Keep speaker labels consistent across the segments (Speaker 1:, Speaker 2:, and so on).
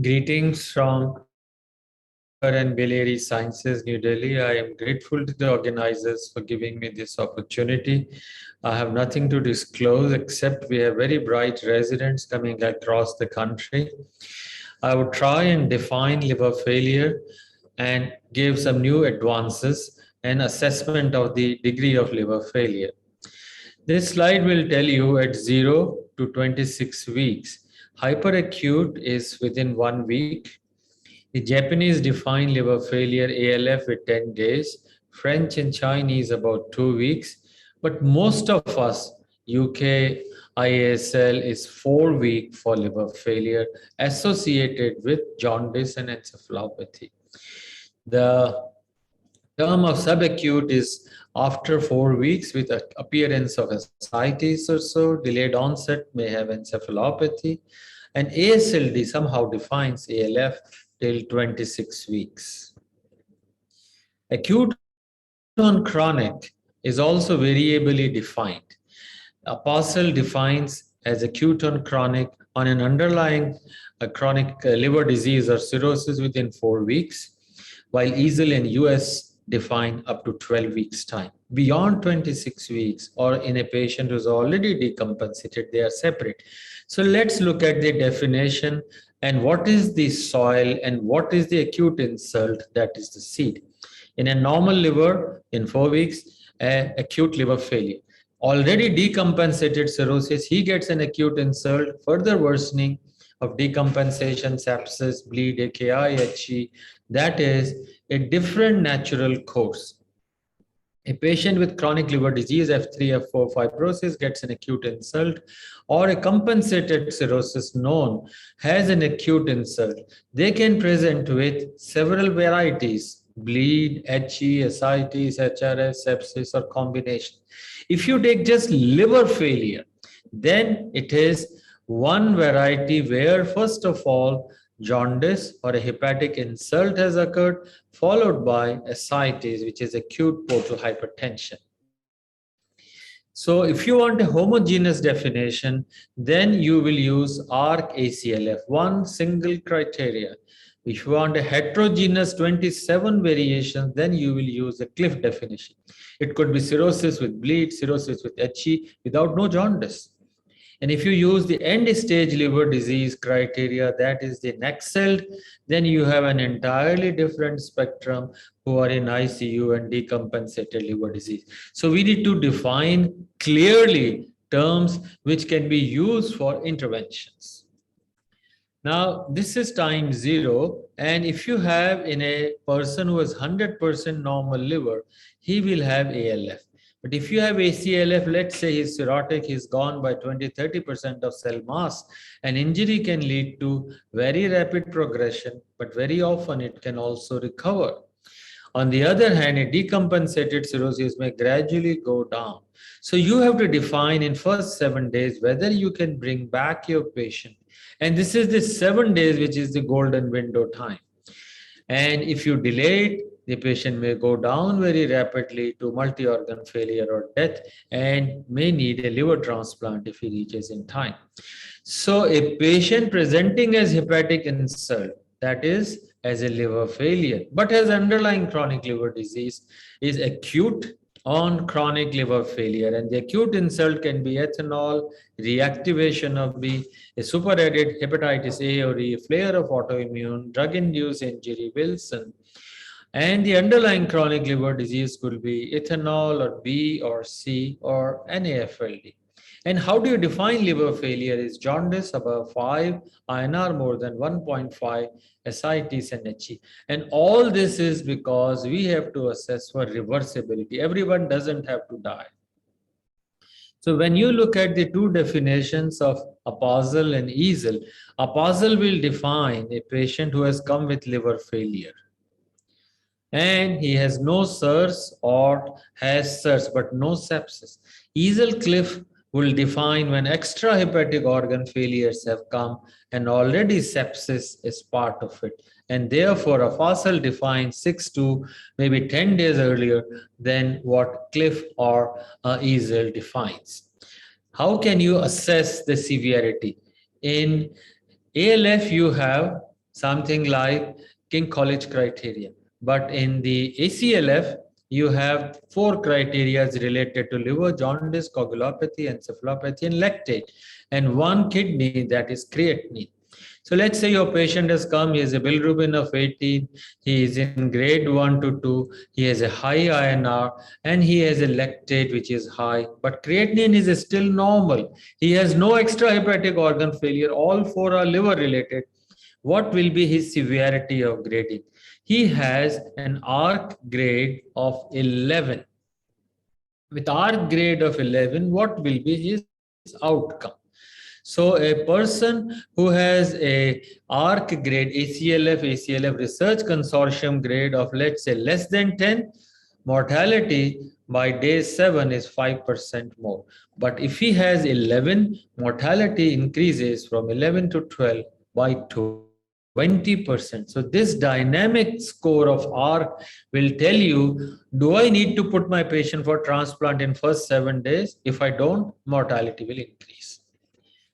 Speaker 1: Greetings from and Billeri Sciences, New Delhi. I am grateful to the organizers for giving me this opportunity. I have nothing to disclose except we have very bright residents coming across the country. I would try and define liver failure and give some new advances and assessment of the degree of liver failure. This slide will tell you at 0 to 26 weeks. Hyperacute is within 1 week. The Japanese define liver failure ALF with 10 days, French and Chinese about 2 weeks, but most of us, UK IASL is 4 week for liver failure associated with jaundice and encephalopathy. The term of subacute is after 4 weeks with appearance of ascites or so, delayed onset may have encephalopathy, and ASLD somehow defines ALF till 26 weeks. Acute on chronic is also variably defined. Apostle defines as acute on chronic on an underlying chronic liver disease or cirrhosis within 4 weeks, while EASL and US define up to 12 weeks time. Beyond 26 weeks or in a patient who's already decompensated, they are separate. So let's look at the definition and what is the soil and what is the acute insult, that is the seed. In a normal liver, in 4 weeks, acute liver failure. Already decompensated cirrhosis, he gets an acute insult, further worsening of decompensation, sepsis, bleed, AKI, HE. That is a different natural course. A patient with chronic liver disease, F3, F4 fibrosis gets an acute insult, or a compensated cirrhosis known has an acute insult. They can present with several varieties, bleed, HE, ascites, HRS, sepsis, or combination. If you take just liver failure, then it is one variety where, first of all, jaundice or a hepatic insult has occurred, followed by ascites, which is acute portal hypertension. So if you want a homogeneous definition, then you will use ARC-ACLF, one single criteria. If you want a heterogeneous 27 variations, then you will use a Cliff definition. It could be cirrhosis with bleed, cirrhosis with HE without no jaundice. And if you use the end-stage liver disease criteria, that is the NEXELD, then you have an entirely different spectrum who are in ICU and decompensated liver disease. So we need to define clearly terms which can be used for interventions. Now, this is time 0, and if you have in a person who has 100% normal liver, he will have ALF. But if you have ACLF, let's say he's cirrhotic, he's gone by 20-30% of cell mass, an injury can lead to very rapid progression, but very often it can also recover. On the other hand, a decompensated cirrhosis may gradually go down. So you have to define in first 7 days whether you can bring back your patient. And this is the 7 days, which is the golden window time. And if you delay it, the patient may go down very rapidly to multi-organ failure or death and may need a liver transplant if he reaches in time. So a patient presenting as hepatic insult, that is as a liver failure, but has underlying chronic liver disease, is acute on chronic liver failure. And the acute insult can be ethanol, reactivation of B, a superadded hepatitis A or E, a flare of autoimmune, drug-induced injury, Wilson. And the underlying chronic liver disease could be ethanol or B or C or NAFLD. And how do you define liver failure? Is jaundice above 5, INR more than 1.5, ascites and HE. And all this is because we have to assess for reversibility. Everyone doesn't have to die. So when you look at the two definitions of apostle and EASL, apostle will define a patient who has come with liver failure, and he has no SIRS or has SIRS but no sepsis. EASL Cliff will define when extrahepatic organ failures have come and already sepsis is part of it. And therefore, a fossil defines 6 to maybe 10 days earlier than what Cliff or EASL defines. How can you assess the severity? In ALF, you have something like King College criteria, but in the ACLF, you have four criteria related to liver, jaundice, coagulopathy, encephalopathy, and lactate, and one kidney, that is creatinine. So let's say your patient has come, he has a bilirubin of 18, he is in grade 1 to 2, he has a high INR, and he has a lactate which is high, but creatinine is still normal. He has no extrahepatic organ failure, all four are liver related. What will be his severity of grading? He has an ARC grade of 11. With ARC grade of 11, what will be his outcome? So a person who has a ARC grade, ACLF Research Consortium grade of, let's say, less than 10, mortality by day 7 is 5% more. But if he has 11, mortality increases from 11 to 12 by 20%. So this dynamic score of ARC will tell you, do I need to put my patient for transplant in first 7 days? If I don't, mortality will increase.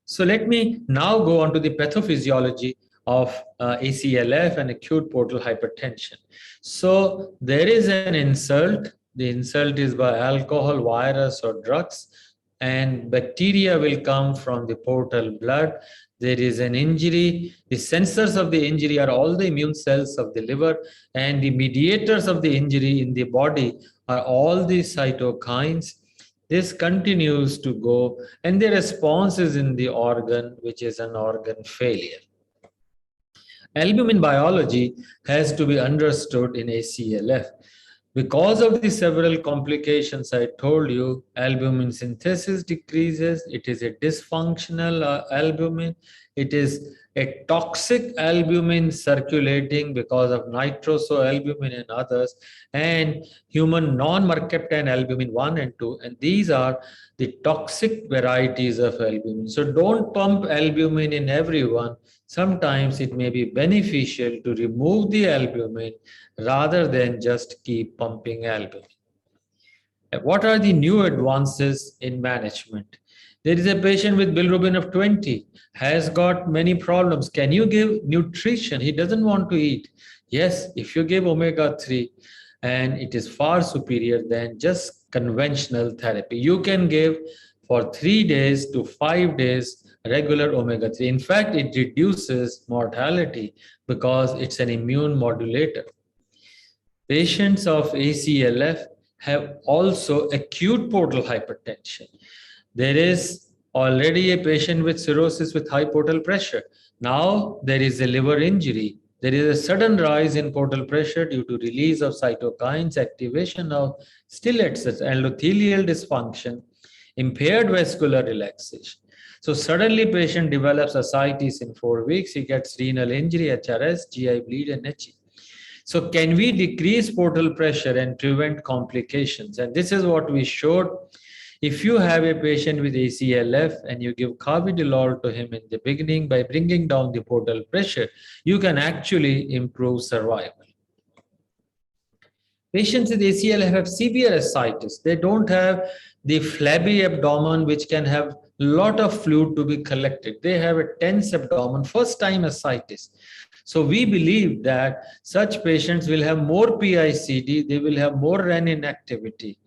Speaker 1: So let me now go on to the pathophysiology of ACLF and acute portal hypertension. So there is an insult. The insult is by alcohol, virus, or drugs, and bacteria will come from the portal blood. There is an injury. The sensors of the injury are all the immune cells of the liver, and the mediators of the injury in the body are all the cytokines. This continues to go, and the response is in the organ, which is an organ failure. Albumin biology has to be understood in ACLF. Because of the several complications I told you, albumin synthesis decreases. It is a dysfunctional albumin. It is a toxic albumin circulating because of nitrosoalbumin and others, and human non-mercaptan albumin 1 and 2. And these are the toxic varieties of albumin. So don't pump albumin in everyone. Sometimes it may be beneficial to remove the albumin rather than just keep pumping albumin. What are the new advances in management? There is a patient with bilirubin of 20, has got many problems. Can you give nutrition? He doesn't want to eat. Yes, if you give omega-3, and it is far superior than just conventional therapy. You can give for 3 days to 5 days regular omega-3. In fact, it reduces mortality because it's an immune modulator. Patients of ACLF have also acute portal hypertension. There is already a patient with cirrhosis with high portal pressure. Now there is a liver injury. There is a sudden rise in portal pressure due to release of cytokines, activation of stillets, endothelial dysfunction, impaired vascular relaxation. So suddenly patient develops ascites in 4 weeks. He gets renal injury, HRS, GI bleed, and HE. So can we decrease portal pressure and prevent complications? And this is what we showed. If you have a patient with ACLF and you give carvedilol to him in the beginning by bringing down the portal pressure, you can actually improve survival. Patients with ACLF have severe ascites. They don't have the flabby abdomen, which can have a lot of fluid to be collected. They have a tense abdomen, first time ascites. So we believe that such patients will have more PICD, they will have more renin activity,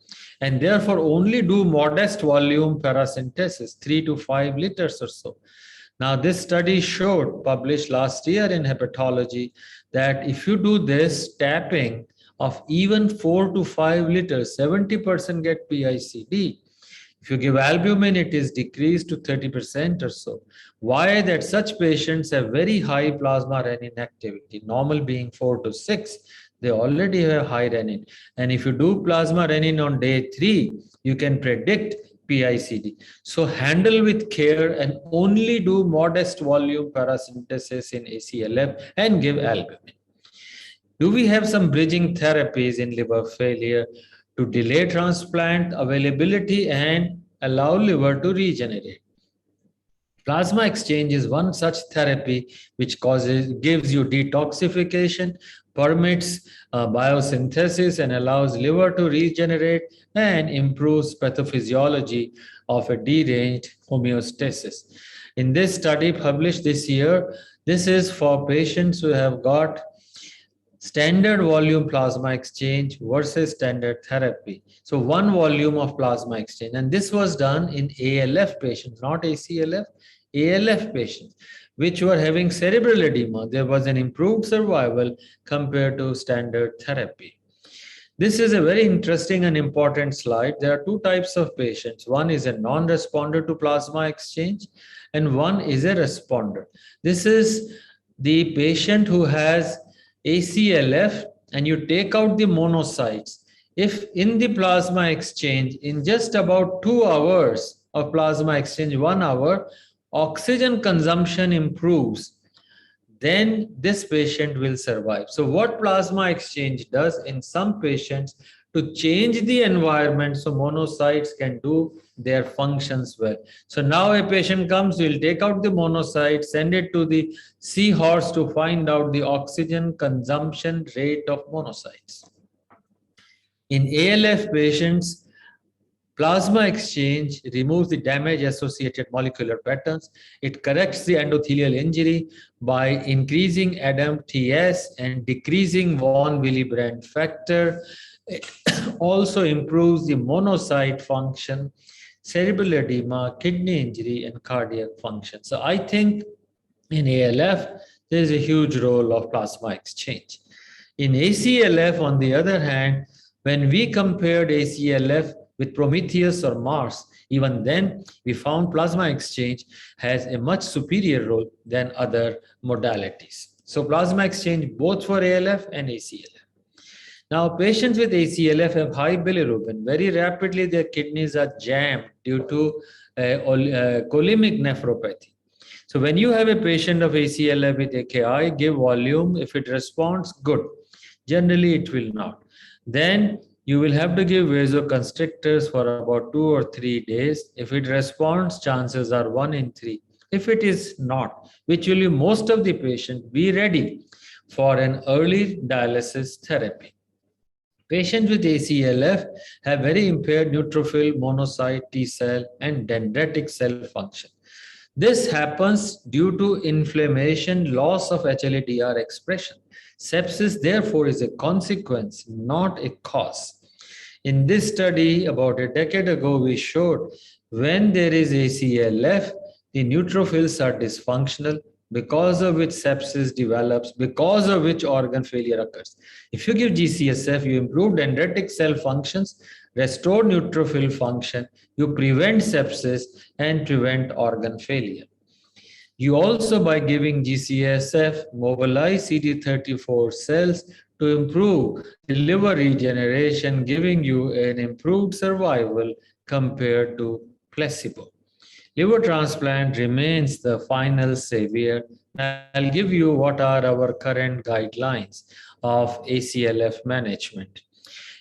Speaker 1: and therefore only do modest volume paracentesis, 3 to 5 liters or so. Now this study showed, published last year in hepatology, that if you do this tapping of even 4 to 5 liters, 70% get PICD. If you give albumin, it is decreased to 30% or so. Why? That such patients have very high plasma renin activity, normal being 4 to 6. They already have high renin. And if you do plasma renin on day 3, you can predict PICD. So handle with care and only do modest volume paracentesis in ACLF and give albumin. Do we have some bridging therapies in liver failure to delay transplant availability and allow liver to regenerate? Plasma exchange is one such therapy which gives you detoxification, permits biosynthesis, and allows liver to regenerate and improves pathophysiology of a deranged homeostasis. In this study published this year, this is for patients who have got standard volume plasma exchange versus standard therapy. So 1 volume of plasma exchange, and this was done in ALF patients, not ACLF, ALF patients, which were having cerebral edema. There was an improved survival compared to standard therapy. This is a very interesting and important slide. There are two types of patients. One is a non-responder to plasma exchange, and one is a responder. This is the patient who has ACLF, and you take out the monocytes. If in the plasma exchange, in just about 2 hours of plasma exchange, 1 hour, oxygen consumption improves, then this patient will survive. So what plasma exchange does in some patients to change the environment so monocytes can do their functions well. So now a patient comes, we'll take out the monocytes, send it to the seahorse to find out the oxygen consumption rate of monocytes. In ALF patients, plasma exchange removes the damage-associated molecular patterns. It corrects the endothelial injury by increasing ADAMTS and decreasing von Willebrand factor. It also improves the monocyte function, cerebral edema, kidney injury, and cardiac function. So I think in ALF, there is a huge role of plasma exchange. In ACLF, on the other hand, when we compared ACLF with Prometheus or Mars, even then we found plasma exchange has a much superior role than other modalities. So plasma exchange both for ALF and ACLF. Now patients with ACLF have high bilirubin. Very rapidly their kidneys are jammed due to cholemic nephropathy. So when you have a patient of ACLF with AKI, give volume. If it responds, good. Generally it will not. Then you will have to give vasoconstrictors for about 2 or 3 days. If it responds, chances are 1 in 3. If it is not, which will be most of the patient, be ready for an early dialysis therapy. Patients with ACLF have very impaired neutrophil, monocyte, T cell, and dendritic cell function. This happens due to inflammation, loss of HLA-DR expression. Sepsis, therefore, is a consequence, not a cause. In this study, about a decade ago, we showed when there is ACLF, the neutrophils are dysfunctional, because of which sepsis develops, because of which organ failure occurs. If you give GCSF, you improve dendritic cell functions, restore neutrophil function, you prevent sepsis and prevent organ failure. You also, by giving GCSF, mobilize CD34 cells to improve the liver regeneration, giving you an improved survival compared to placebo. Liver transplant remains the final savior. I'll give you what are our current guidelines of ACLF management.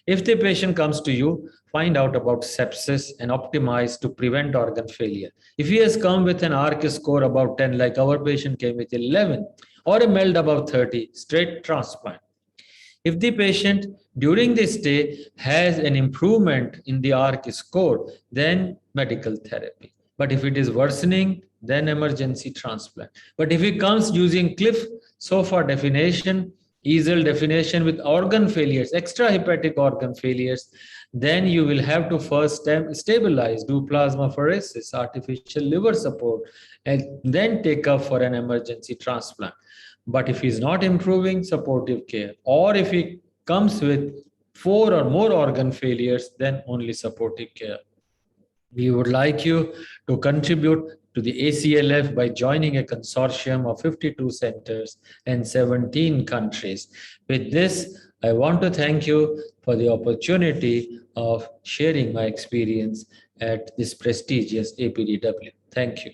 Speaker 1: If the patient comes to you, find out about sepsis and optimize to prevent organ failure. If he has come with an ARC score about 10, like our patient came with 11, or a MELD above 30, straight transplant. If the patient during the stay has an improvement in the ARC score, then medical therapy. But if it is worsening, then emergency transplant. But if it comes using Cliff SOFA definition, EASL definition with organ failures, extrahepatic organ failures, then you will have to first stabilize, do plasmapheresis, artificial liver support, and then take up for an emergency transplant. But if he's not improving, supportive care. Or if he comes with 4 or more organ failures, then only supportive care. We would like you to contribute to the ACLF by joining a consortium of 52 centers and 17 countries. With this, I want to thank you for the opportunity of sharing my experience at this prestigious APDW. Thank you.